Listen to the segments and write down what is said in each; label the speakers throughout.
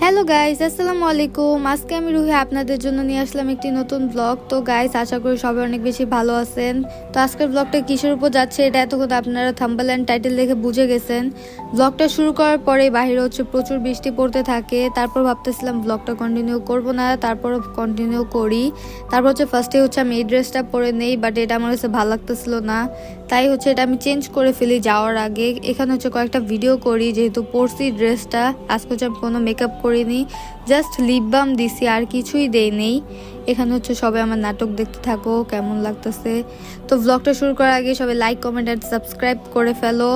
Speaker 1: Hello guys, আসসালামু আলাইকুম। আজকে আমি রুহি আপনাদের জন্য নিয়ে আসলাম একটি নতুন ব্লগ। তো গাইস, আশা করি সবাই অনেক বেশি ভালো আছেন। তো আজকের ব্লগটা কিসের উপর যাচ্ছে এটা এতক্ষণ আপনারা থাম্বনেল এন্ড টাইটেল দেখে বুঝে গেছেন। ব্লগটা শুরু করার পরে বাইরে প্রচুর বৃষ্টি পড়তে থাকে। তারপর ভাবতেছিলাম ব্লগটা কন্টিনিউ করব না, তারপর কন্টিনিউ করি। তারপর ফার্স্টে আমি এই ড্রেসটা পরে নেই, বাট এটা আমার কাছে ভালো লাগতেছিল না, তাই এটা আমি চেঞ্জ করে ফেলি যাওয়ার আগে। এখানে কয়েকটা ভিডিও করি, যেহেতু পরছি ড্রেসটা। আজকে আমি কোনো মেকআপ করিনি, জাস্ট লিপ বাম দিছি, আর কিছুই দেই নেই। এখানে সবাই আমার নাটক দেখতে থাকো কেমন লাগতেছে। তো ব্লগটা শুরু করার আগে সবাই লাইক, কমেন্ট আর সাবস্ক্রাইব করে ফেলো।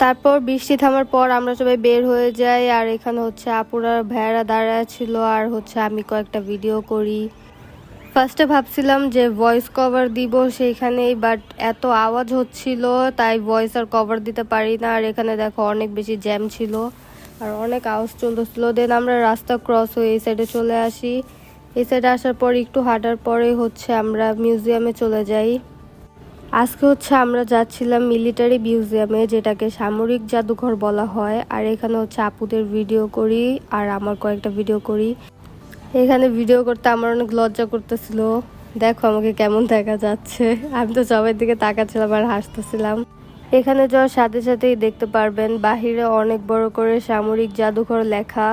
Speaker 1: তারপর বৃষ্টি থামার পর আমরা সবাই বের হয়ে যাই, আর এখানে আপুরা ভেড়া দাঁড়ায় ছিল, আর আমি কয়েকটা ভিডিও করি। ফার্স্টে ভাবছিলাম যে ভয়েস কভার দিব সেইখানেই, বাট এত আওয়াজ হচ্ছিল তাই ভয়েস আর কভার দিতে পারি না। আর এখানে দেখো অনেক বেশি জ্যাম ছিল আর অনেক আওয়াজ চলতেছিল। দেন আমরা রাস্তা ক্রস হয়ে এই সাইডে চলে আসি। এই সাইডে আসার পর একটু হাঁটার পরে আমরা মিউজিয়ামে চলে যাই। আজকে আমরা যাচ্ছিলাম মিলিটারি মিউজিয়ামে, যেটাকে সামরিক জাদুঘর বলা হয়। আর এখানে আপুদের ভিডিও করি আর আমার কয়েকটা ভিডিও করি। এখানে ভিডিও করতে আমার অনেক লজ্জা করতেছিল। দেখো আমাকে কেমন দেখা যাচ্ছে, আমি তো সবার দিকে তাকাচ্ছিলাম আর হাসতেছিলাম। এখানে যাওয়ার সাথে সাথেই দেখতে পারবেন বাহিরে অনেক বড় করে সামরিক জাদুঘর লেখা।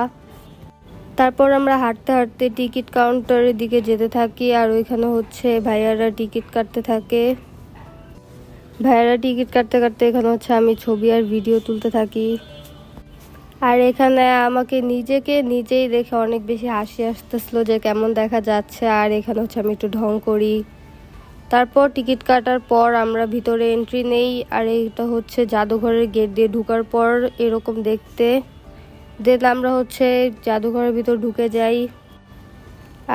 Speaker 1: তারপর আমরা হাঁটতে হাঁটতে টিকিট কাউন্টারের দিকে যেতে থাকি, আর ওইখানে ভাইয়ারা টিকিট কাটতে থাকে। ভাইয়ারা টিকিট কাটতে কাটতে এখানে আমি ছবি আর ভিডিও তুলতে থাকি। আর এখানে আমাকে নিজেকে নিজেই দেখে অনেক বেশি হাসি আসতেছিল যে কেমন দেখা যাচ্ছে। আর এখানে আমি একটু ঢং করি। তারপর টিকিট কাটার পর আমরা ভিতরে এন্ট্রি নেই, আর এইটা জাদুঘরের গেট দিয়ে ঢুকার পর এরকম দেখতে। দেন আমরা জাদুঘরের ভিতর ঢুকে যাই,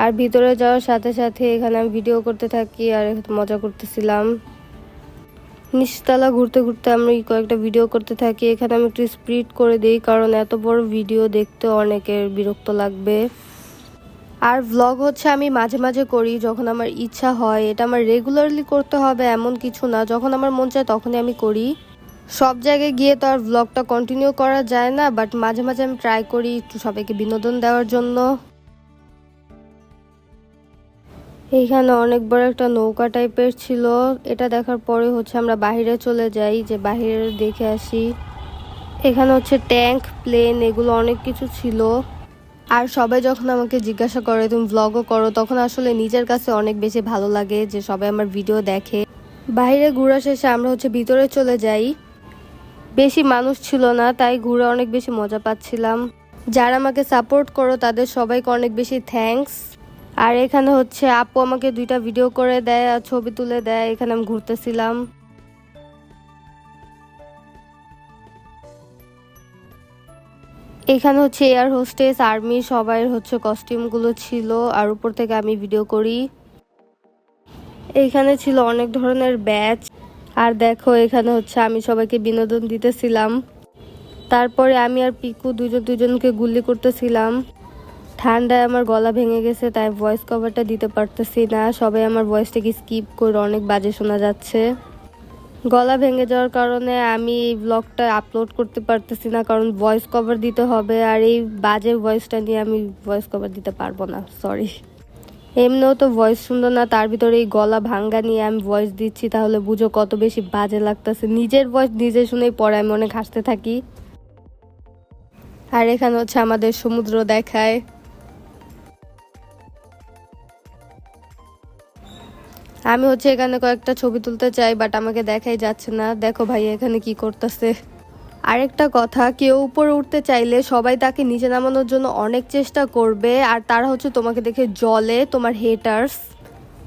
Speaker 1: আর ভিতরে যাওয়ার সাথে সাথে এখানে আমি ভিডিও করতে থাকি আর মজা করতেছিলাম। নিচতলা ঘুরতে ঘুরতে আমি কয়েকটা ভিডিও করতে থাকি। এখানে আমি একটু স্পিড করে দিই, কারণ এত বড় ভিডিও দেখতে অনেকের বিরক্ত লাগবে। আর ভ্লগ আমি মাঝে মাঝে করি যখন আমার ইচ্ছা হয়। এটা আমার রেগুলারলি করতে হবে এমন কিছু না, যখন আমার মন চায় তখনই আমি করি। সব জায়গায় গিয়ে তো আর ভ্লগটা কন্টিনিউ করা যায় না, বাট মাঝে মাঝে আমি ট্রাই করি একটু সবাইকে বিনোদন দেওয়ার জন্য। এইখানে অনেক বড় একটা নৌকা টাইপের ছিল। এটা দেখার পরে আমরা বাহিরে চলে যাই, যে বাহিরে দেখে আসি। এখানে ট্যাঙ্ক, প্লেন, এগুলো অনেক কিছু ছিল। আর সবাই যখন আমাকে জিজ্ঞাসা করে তুমি ভ্লগও করো, তখন আসলে নিজের কাছে অনেক বেশি ভালো লাগে যে সবাই আমার ভিডিও দেখে। বাইরে ঘোরা শেষে আমরা ভিতরে চলে যাই। বেশি মানুষ ছিল না, তাই ঘুরে অনেক বেশি মজা পাচ্ছিলাম। যারা আমাকে সাপোর্ট করো তাদের সবাইকে অনেক বেশি থ্যাঙ্কস। আর এখানে আপু আমাকে 2টা ভিডিও করে দেয় আর ছবি তুলে দেয়। এখানে আমি ঘুরতেছিলাম। এখানে এয়ার হোস্টেস, আর্মি সবাই কস্টিউমগুলো ছিল, আর উপর থেকে আমি ভিডিও করি। এইখানে ছিল অনেক ধরনের ব্যাচ। আর দেখো এখানে আমি সবাইকে বিনোদন দিতেছিলাম। তারপরে আমি আর পিকু দুজনকে গুলি করতেছিলাম। ঠান্ডায় আমার গলা ভেঙে গেছে, তাই ভয়েস কভারটা দিতে পারতেছি না। সবাই আমার ভয়েসটাকে স্কিপ করে, অনেক বাজে শোনা যাচ্ছে। গলা ভেঙে যাওয়ার কারণে আমি এই ব্লগটা আপলোড করতে পারতেছি না, কারণ ভয়েস কভার দিতে হবে। আর এই বাজে ভয়েসটা নিয়ে আমি ভয়েস কভার দিতে পারবো না, সরি। এমনিও তো ভয়েস সুন্দর না, তার ভিতরে এই গলা ভাঙ্গা নিয়ে আমি ভয়েস দিচ্ছি, তাহলে বুঝো কত বেশি বাজে লাগতেছে। নিজের ভয়েস নিজে শুনেই পরে আমি অনেক হাসতে থাকি। আর এখানে আমাদের সমুদ্র দেখায়। আমি এখানে কয়েকটা ছবি তুলতে চাই, বাট আমাকে দেখাই যাচ্ছে না। দেখো ভাই এখানে কি করতেছে। আরেকটা কথা, কেউ উপরে উঠতে চাইলে সবাই তাকে নিচে নামানোর জন্য অনেক চেষ্টা করবে, আর তারা তোমাকে দেখে জলে, তোমার হেটার্স।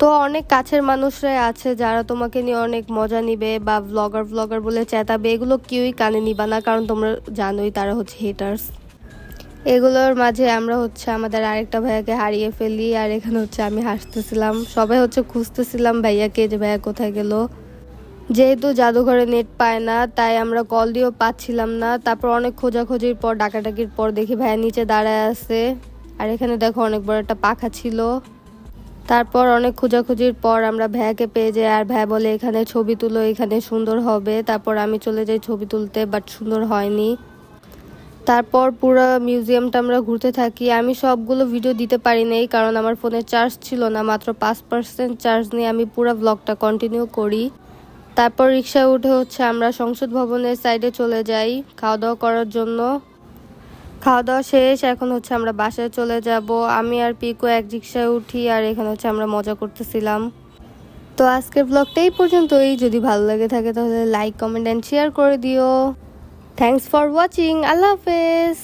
Speaker 1: তো অনেক কাছের মানুষরাই আছে যারা তোমাকে নিয়ে অনেক মজা নিবে বা ব্লগার বলে চেতাবে। এগুলো কেউই কানে নিবা না, কারণ তোমরা জানোই তারা হেটার্স। এগুলোর মাঝে আমরা আমাদের আরেকটা ভাইয়াকে হারিয়ে ফেলি, আর এখানে আমি হাসতেছিলাম। সবাই খুঁজতেছিলাম ভাইয়াকে, যে ভাইয়া কোথায় গেল। যেহেতু জাদুঘরে নেট পায় না, তাই আমরা কল দিয়েও পাচ্ছিলাম না। তারপর অনেক খোঁজাখুঁজির পর, ডাকাডাকির পর দেখি ভাইয়া নিচে দাঁড়ায় আছে। আর এখানে দেখো অনেক বড় একটা পাখা ছিল। তারপর অনেক খোঁজাখুঁজির পর আমরা ভাইয়াকে পেয়ে যাই, আর ভাইয়া বলে এখানে ছবি তুলো, এখানে সুন্দর হবে। তারপর আমি চলে যাই ছবি তুলতে, বাট সুন্দর হয়নি।
Speaker 2: তারপর পুরো মিউজিয়ামটা আমরা ঘুরতে থাকি। আমি সবগুলো ভিডিও দিতে পারি নাই কারণ আমার ফোনে চার্জ ছিল না, মাত্র 5% চার্জ নিয়ে আমি পুরো ব্লগটা কন্টিনিউ করি। তারপর রিক্সায় উঠে আমরা সংসদ ভবনের সাইডে চলে যাই খাওয়া দাওয়া করার জন্য। খাওয়া দাওয়া শেষ, এখন আমরা বাসায় চলে যাব। আমি আর পিকু এক রিক্সায় উঠি আর এখানে আমরা মজা করতেছিলাম। তো আজকের ব্লগটা এই পর্যন্তই। যদি ভালো লাগে থাকে তাহলে লাইক, কমেন্ট অ্যান্ড শেয়ার করে দিও। Thanks for watching. আল্লাহ হাফেজ।